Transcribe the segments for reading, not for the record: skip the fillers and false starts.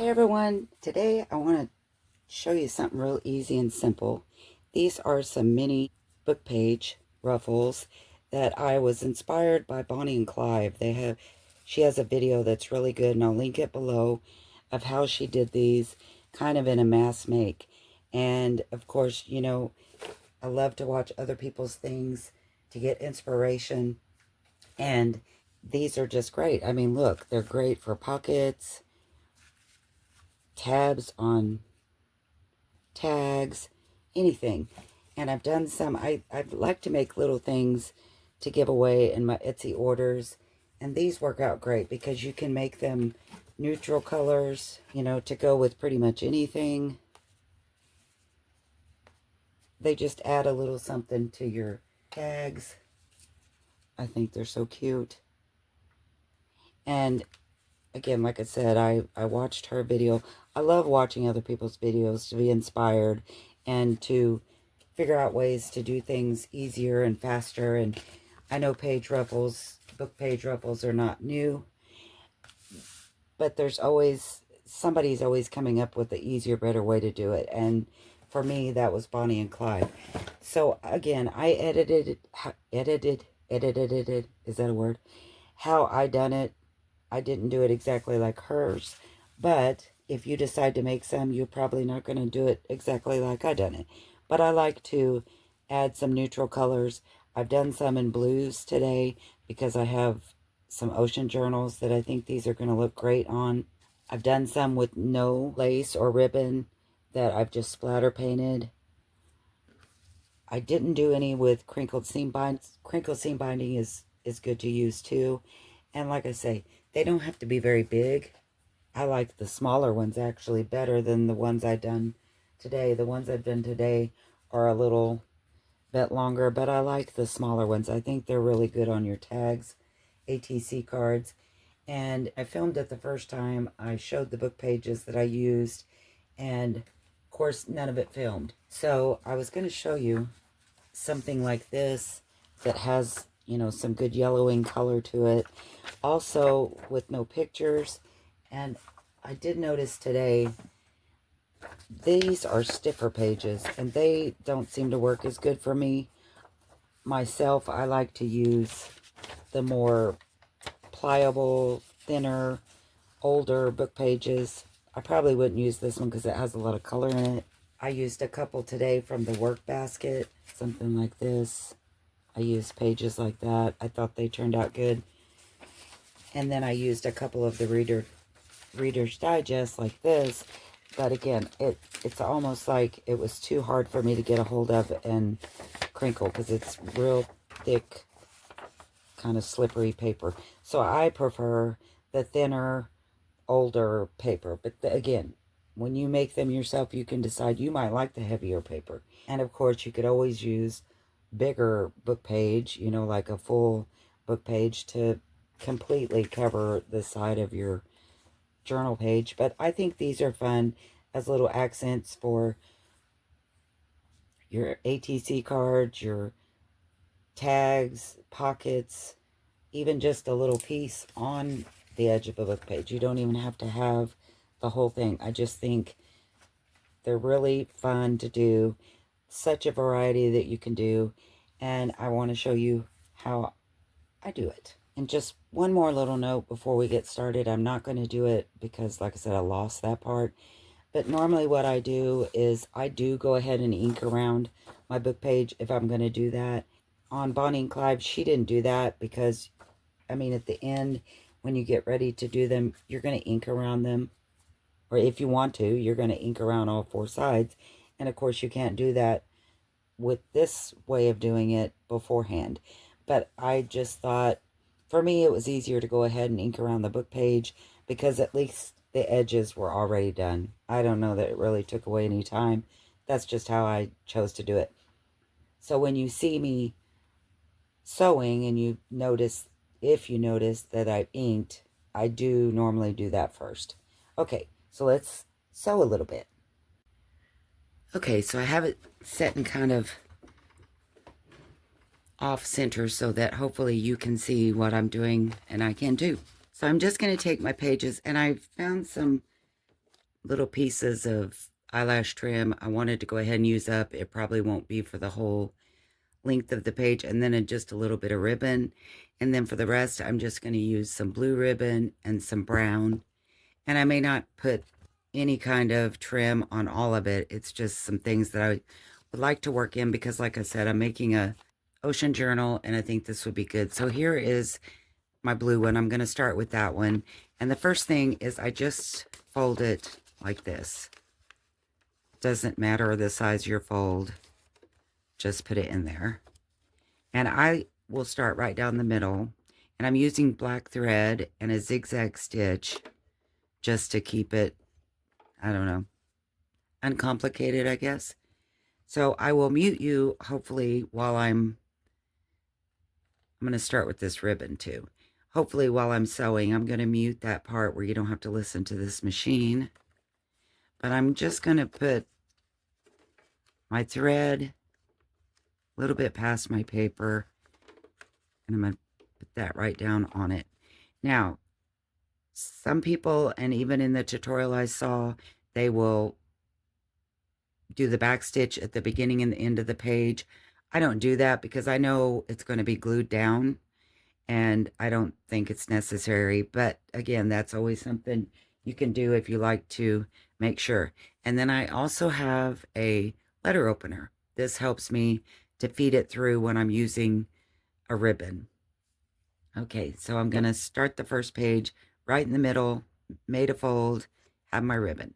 everyone, today I want to show you something real easy and simple. These are some mini book page ruffles that I was inspired by Bonnie and Clive. She has a video that's really good, and I'll link it below, of how she did these kind of in a mass make. And of course, you know, I love to watch other people's things to get inspiration, and these are just great. I mean, look, they're great for pockets, tabs on tags, anything. And I've done some, I'd like to make little things to give away in my Etsy orders. And these work out great because you can make them neutral colors, you know, to go with pretty much anything. They just add a little something to your tags. I think they're so cute. And again, like I said, I watched her video. I love watching other people's videos to be inspired and to figure out ways to do things easier and faster. And I know page ruffles, book page ruffles are not new, but there's always, somebody's always coming up with the easier, better way to do it. And for me, that was Bonnie and Clyde. So again, I edited, is that a word? How I done it. I didn't do it exactly like hers, but if you decide to make some, you're probably not going to do it exactly like I done it. But I like to add some neutral colors. I've done some in blues today because I have some ocean journals that I think these are going to look great on. I've done some with no lace or ribbon that I've just splatter painted. I didn't do any with crinkled seam binds. Crinkled seam binding is good to use too. And like I say, they don't have to be very big. I like the smaller ones actually better than the ones I've done today. The ones I've done today are a little bit longer, but I like the smaller ones. I think they're really good on your tags, ATC cards. And I filmed it the first time. I showed the book pages that I used, and of course none of it filmed. So I was going to show you something like this that has, you know, some good yellowing color to it, also with no pictures. And I did notice today these are stiffer pages, and they don't seem to work as good for me myself. I like to use the more pliable, thinner, older book pages. I probably wouldn't use this one because it has a lot of color in it. I used a couple today from the work basket, something like this. I used pages like that. I thought they turned out good. And then I used a couple of the Reader's Digest like this. But again, it's almost like it was too hard for me to get a hold of and crinkle because it's real thick, kind of slippery paper. So I prefer the thinner, older paper. But again, when you make them yourself, you can decide you might like the heavier paper. And of course, you could always use bigger book page, you know, like a full book page to completely cover the side of your journal page. But I think these are fun as little accents for your ATC cards, your tags, pockets, even just a little piece on the edge of a book page. You don't even have to have the whole thing. I just think they're really fun to do. Such a variety that you can do. And I want to show you how I do it. And just one more little note before we get started. I'm not going to do it because, like I said, I lost that part. But normally what I do is I do go ahead and ink around my book page if I'm going to do that. On Bonnie and Clyde, she didn't do that because, I mean, at the end, when you get ready to do them, you're going to ink around them. Or if you want to, you're going to ink around all four sides. And of course, you can't do that with this way of doing it beforehand. But I just thought, for me, it was easier to go ahead and ink around the book page because at least the edges were already done. I don't know that it really took away any time. That's just how I chose to do it. So when you see me sewing and you notice, if you notice that I've inked, I do normally do that first. Okay, so let's sew a little bit. Okay, so I have it set in kind of off center so that hopefully you can see what I'm doing and I can too. So I'm just going to take my pages, and I found some little pieces of eyelash trim I wanted to go ahead and use up. It probably won't be for the whole length of the page, and then just a little bit of ribbon. And then for the rest, I'm just going to use some blue ribbon and some brown. And I may not put any kind of trim on all of it. It's just some things that I would like to work in because, like I said, I'm making a ocean journal and I think this would be good. So here is my blue one. I'm going to start with that one. And the first thing is I just fold it like this. Doesn't matter the size of your fold. Just put it in there. And I will start right down the middle. And I'm using black thread and a zigzag stitch just to keep it, I don't know, uncomplicated, I guess. So I will mute you, hopefully, while I'm going to start with this ribbon too. Hopefully while I'm sewing, I'm going to mute that part where you don't have to listen to this machine. But I'm just going to put my thread a little bit past my paper. And I'm going to put that right down on it. Now, some people, and even in the tutorial I saw, they will do the back stitch at the beginning and the end of the page. I don't do that because I know it's going to be glued down and I don't think it's necessary. But again, that's always something you can do if you like to make sure. And then I also have a letter opener. This helps me to feed it through when I'm using a ribbon. Okay, so I'm going to start the first page right in the middle, made a fold, have my ribbon.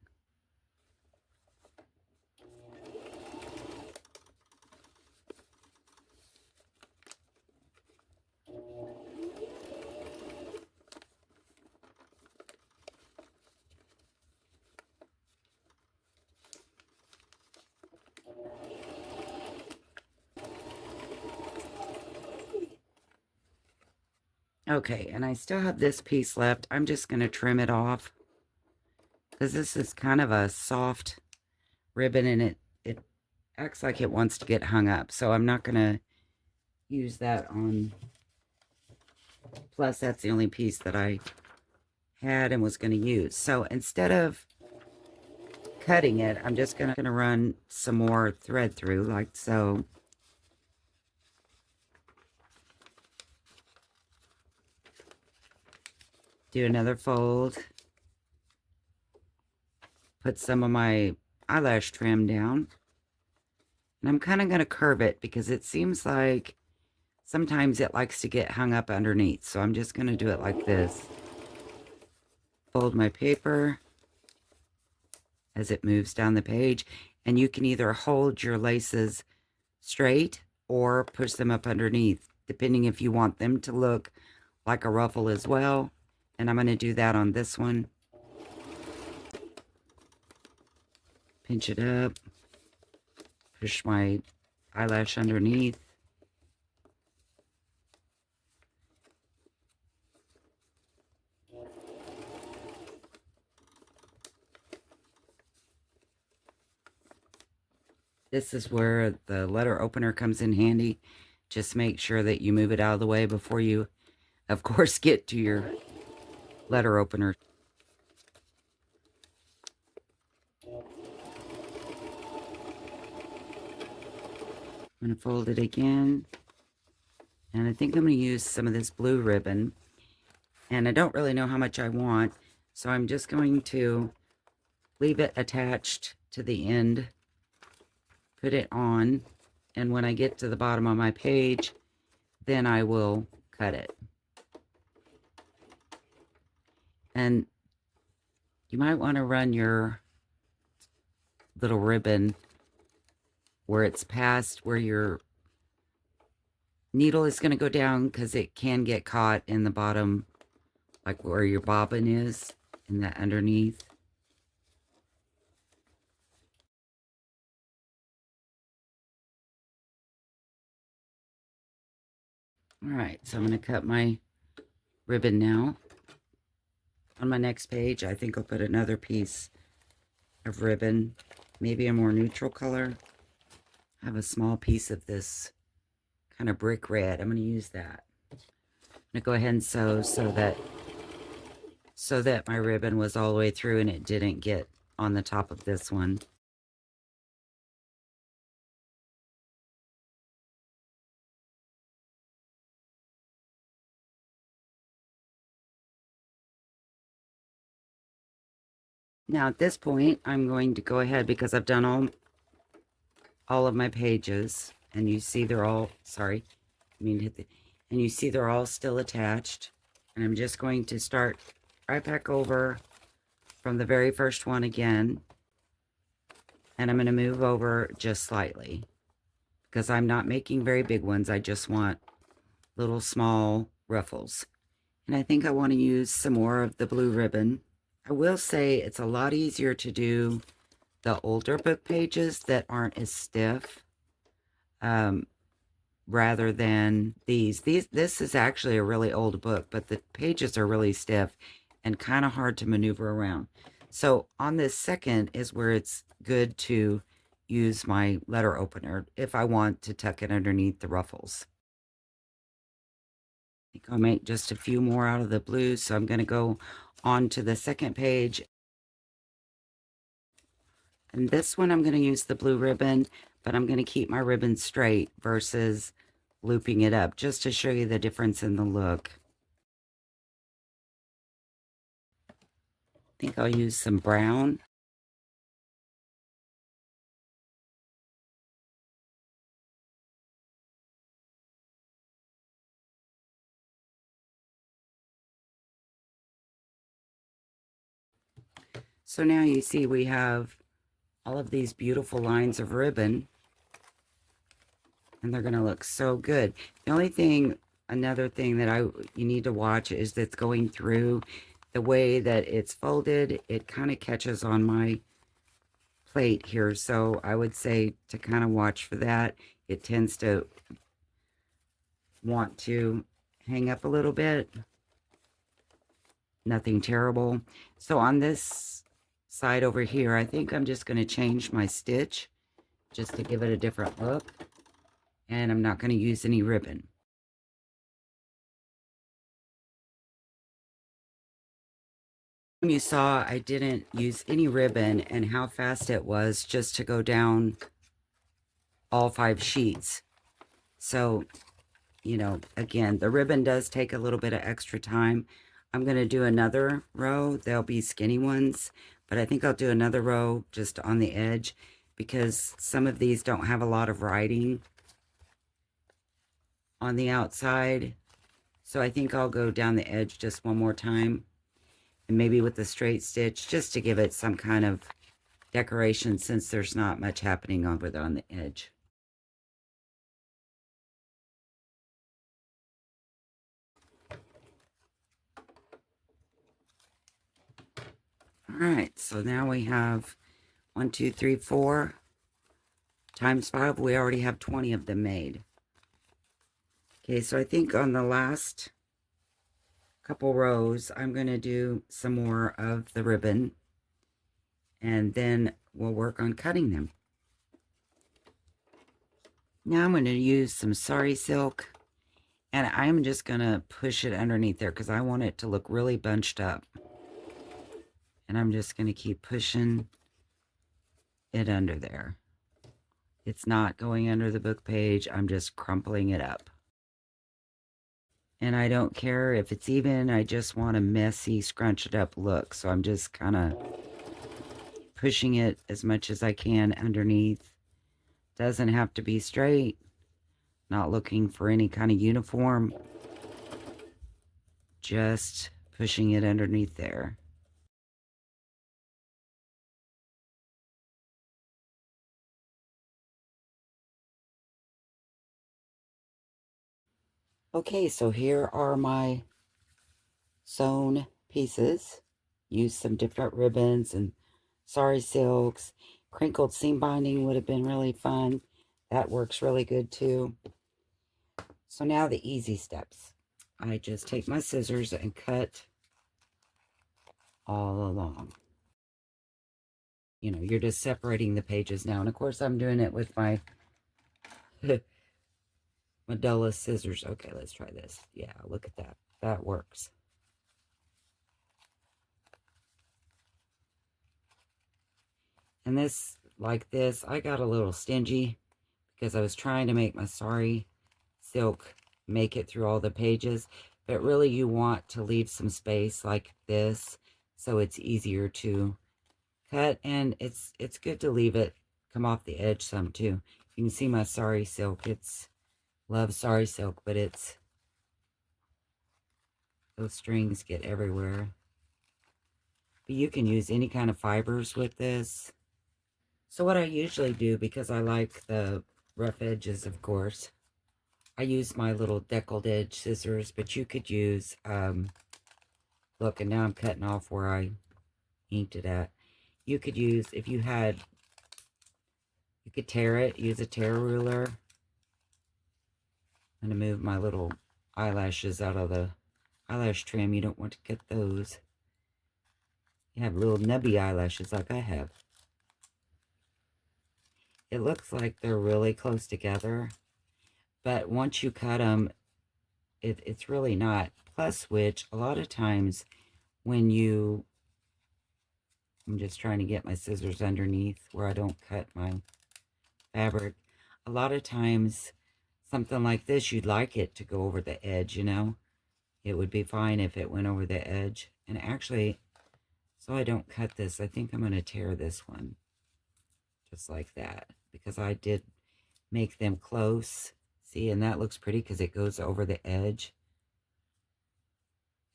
Okay, and I still have this piece left. I'm just going to trim it off because this is kind of a soft ribbon and it acts like it wants to get hung up. So I'm not going to use that on. Plus, that's the only piece that I had and was going to use. So instead of cutting it, I'm just going to run some more thread through like so. Do another fold. Put some of my eyelash trim down. And I'm kind of going to curve it because it seems like sometimes it likes to get hung up underneath. So I'm just going to do it like this. Fold my paper as it moves down the page. And you can either hold your laces straight or push them up underneath, depending if you want them to look like a ruffle as well. And I'm going to do that on this one. Pinch it up. Push my eyelash underneath. This is where the letter opener comes in handy. Just make sure that you move it out of the way before you, of course, get to your letter opener. I'm going to fold it again. And I think I'm going to use some of this blue ribbon. And I don't really know how much I want. So I'm just going to leave it attached to the end. Put it on. And when I get to the bottom of my page, then I will cut it. And you might want to run your little ribbon where it's past where your needle is going to go down because it can get caught in the bottom, like where your bobbin is, in that underneath. Alright, so I'm going to cut my ribbon now. On my next page, I think I'll put another piece of ribbon, maybe a more neutral color. I have a small piece of this kind of brick red. I'm going to use that. I'm going to go ahead and sew so that my ribbon was all the way through and it didn't get on the top of this one. Now at this point, I'm going to go ahead because I've done all of my pages, and you see they're all, sorry, I mean hit the, and you see they're all still attached. And I'm just going to start right back over from the very first one again. And I'm going to move over just slightly because I'm not making very big ones. I just want little small ruffles. And I think I want to use some more of the blue ribbon. I will say it's a lot easier to do the older book pages that aren't as stiff rather than these. This is actually a really old book, but the pages are really stiff and kind of hard to maneuver around. So on this second is where it's good to use my letter opener if I want to tuck it underneath the ruffles. I think I'll make just a few more out of the blue, so I'm going to go on to the second page. And this one I'm going to use the blue ribbon, but I'm going to keep my ribbon straight versus looping it up just to show you the difference in the look. I think I'll use some brown. So now you see we have all of these beautiful lines of ribbon, and they're going to look so good. The only thing, another thing that you need to watch is that's going through the way that it's folded. It kind of catches on my plate here, so I would say to kind of watch for that. It tends to want to hang up a little bit. Nothing terrible. So on this side over here, I think I'm just going to change my stitch just to give it a different look, and I'm not going to use any ribbon. You saw I didn't use any ribbon and how fast it was just to go down all 5 sheets. So, you know, again, the ribbon does take a little bit of extra time. I'm going to do another row. There'll be skinny ones, but I think I'll do another row just on the edge because some of these don't have a lot of writing on the outside. So I think I'll go down the edge just one more time, and maybe with the straight stitch just to give it some kind of decoration since there's not much happening over there on the edge. All right, so now we have 1, 2, 3, 4 times 5. We already have 20 of them made. Okay, so I think on the last couple rows, I'm going to do some more of the ribbon, and then we'll work on cutting them. Now I'm going to use some sari silk, and I'm just going to push it underneath there because I want it to look really bunched up. And I'm just going to keep pushing it under there. It's not going under the book page. I'm just crumpling it up. And I don't care if it's even. I just want a messy, scrunched up look. So I'm just kind of pushing it as much as I can underneath. Doesn't have to be straight. Not looking for any kind of uniform. Just pushing it underneath there. Okay, so here are my sewn pieces. Use some different ribbons and sari silks. Crinkled seam binding would have been really fun. That works really good too. So now the easy steps. I just take my scissors and cut all along. You know, you're just separating the pages now. And of course I'm doing it with my Medela scissors. Okay, let's try this. Yeah, look at that. That works. And this, like this, I got a little stingy because I was trying to make my sari silk make it through all the pages, but really you want to leave some space like this so it's easier to cut, and it's good to leave it come off the edge some too. You can see my sari silk. It's love sari silk, but it's those strings get everywhere. But you can use any kind of fibers with this. So what I usually do, because I like the rough edges, of course, I use my little deckled edge scissors, but you could use, look, and now I'm cutting off where I inked it at. You could use, if you had, you could tear it, use a tear ruler. I'm going to move my little eyelashes out of the eyelash trim. You don't want to cut those. You have little nubby eyelashes like I have. It looks like they're really close together, but once you cut them, it's really not. Plus which, a lot of times when you, I'm just trying to get my scissors underneath where I don't cut my fabric. A lot of times, something like this, you'd like it to go over the edge, you know? It would be fine if it went over the edge. And actually, so I don't cut this, I think I'm going to tear this one. Just like that. Because I did make them close. See, and that looks pretty because it goes over the edge.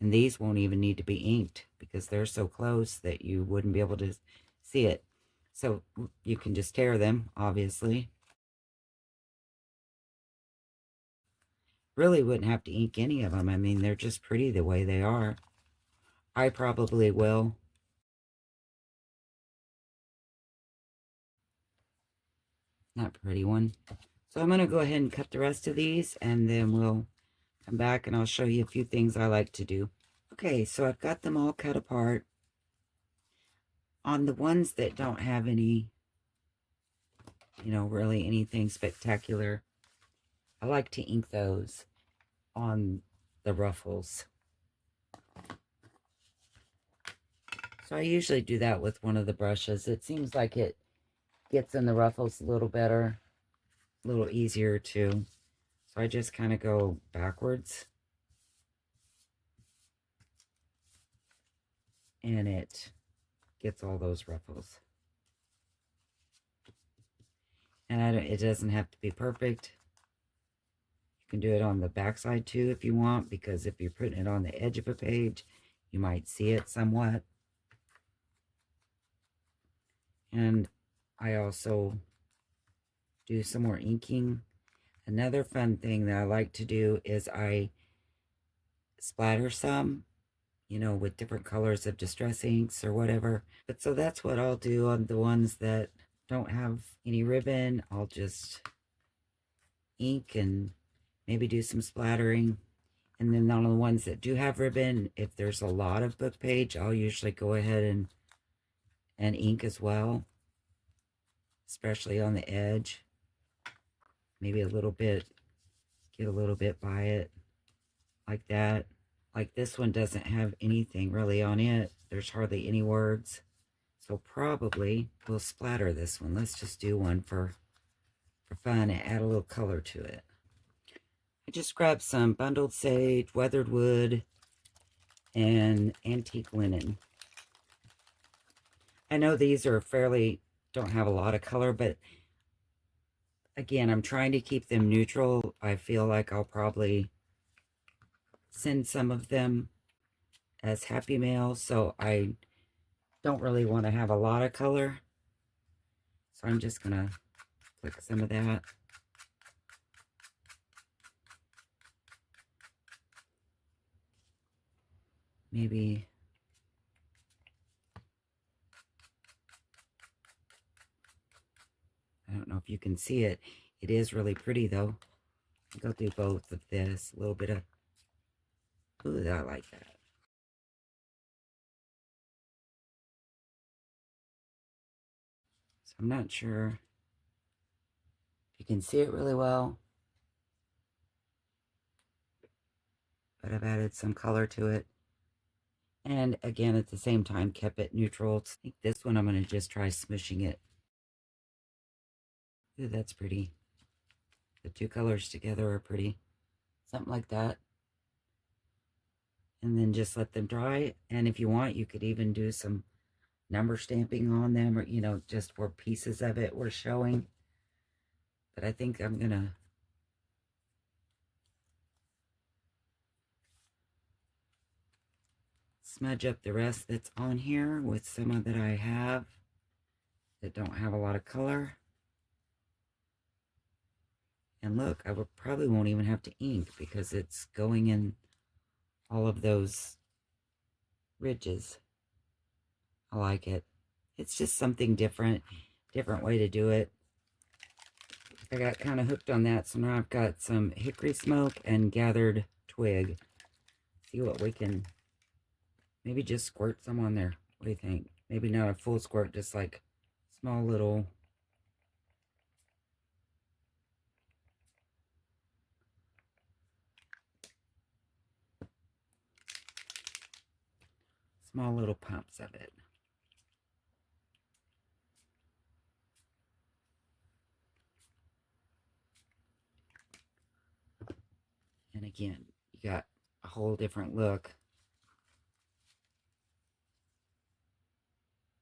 And these won't even need to be inked because they're so close that you wouldn't be able to see it. So you can just tear them, obviously. Really wouldn't have to ink any of them. I mean, they're just pretty the way they are. I probably will. Not pretty one. So I'm going to go ahead and cut the rest of these, and then we'll come back and I'll show you a few things I like to do. Okay, so I've got them all cut apart. On the ones that don't have any, you know, really anything spectacular, I like to ink those on the ruffles. So I usually do that with one of the brushes. It seems like it gets in the ruffles a little better, a little easier too. So I just kind of go backwards. And it gets all those ruffles. And it doesn't have to be perfect. You can do it on the back side too if you want, because if you're putting it on the edge of a page, you might see it somewhat. And I also do some more inking. Another fun thing that I like to do is I splatter some, you know, with different colors of distress inks or whatever. But so that's what I'll do on the ones that don't have any ribbon. I'll just ink and maybe do some splattering. And then on the ones that do have ribbon, if there's a lot of book page, I'll usually go ahead and ink as well, especially on the edge. Maybe a little bit, get a little bit by it, like that. Like this one doesn't have anything really on it. There's hardly any words. So probably we'll splatter this one. Let's just do one for fun and add a little color to it. I just grabbed some bundled sage, weathered wood, and antique linen. I know these are don't have a lot of color, but again, I'm trying to keep them neutral. I feel like I'll probably send some of them as happy mail, so I don't really want to have a lot of color. So I'm just going to click some of that. Maybe I don't know if you can see it. It is really pretty though. I think I'll do both of this. A little bit of, ooh, I like that. So I'm not sure if you can see it really well, but I've added some color to it. And again, at the same time, kept it neutral. I think this one I'm going to just try smushing it. Ooh, that's pretty. The two colors together are pretty. Something like that. And then just let them dry. And if you want, you could even do some number stamping on them, or, you know, just where pieces of it were showing. But I think I'm going to smudge up the rest that's on here with some of that I have that don't have a lot of color. And look, I probably won't even have to ink because it's going in all of those ridges. I like it. It's just something different way to do it. I got kind of hooked on that, so now I've got some hickory smoke and gathered twig. See what we can, maybe just squirt some on there. What do you think? Maybe not a full squirt, just like small little. Small little pumps of it. And again, you got a whole different look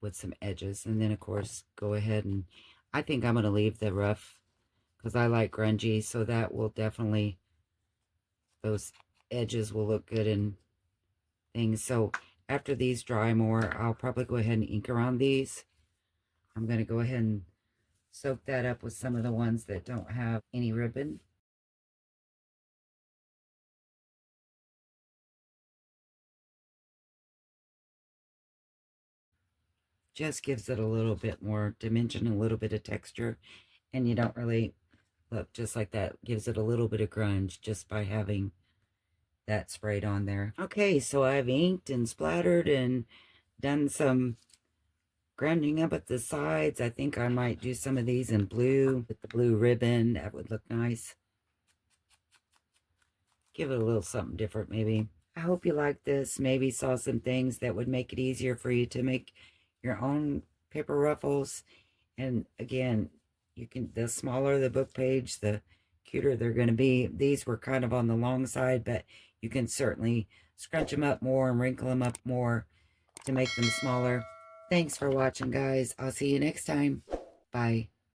with some edges. And then, of course, go ahead and I think I'm going to leave the rough because I like grungy. So that will definitely, those edges will look good in things. So after these dry more, I'll probably go ahead and ink around these. I'm going to go ahead and soak that up with some of the ones that don't have any ribbon. Just gives it a little bit more dimension, a little bit of texture, and you don't really look just like that. Gives it a little bit of grunge just by having that sprayed on there. Okay, so I've inked and splattered and done some grinding up at the sides. I think I might do some of these in blue with the blue ribbon. That would look nice. Give it a little something different maybe. I hope you liked this. Maybe saw some things that would make it easier for you to make your own paper ruffles. And again, you can, the smaller the book page, the cuter they're going to be. These were kind of on the long side, but you can certainly scrunch them up more and wrinkle them up more to make them smaller. Thanks for watching, guys. I'll see you next time. Bye.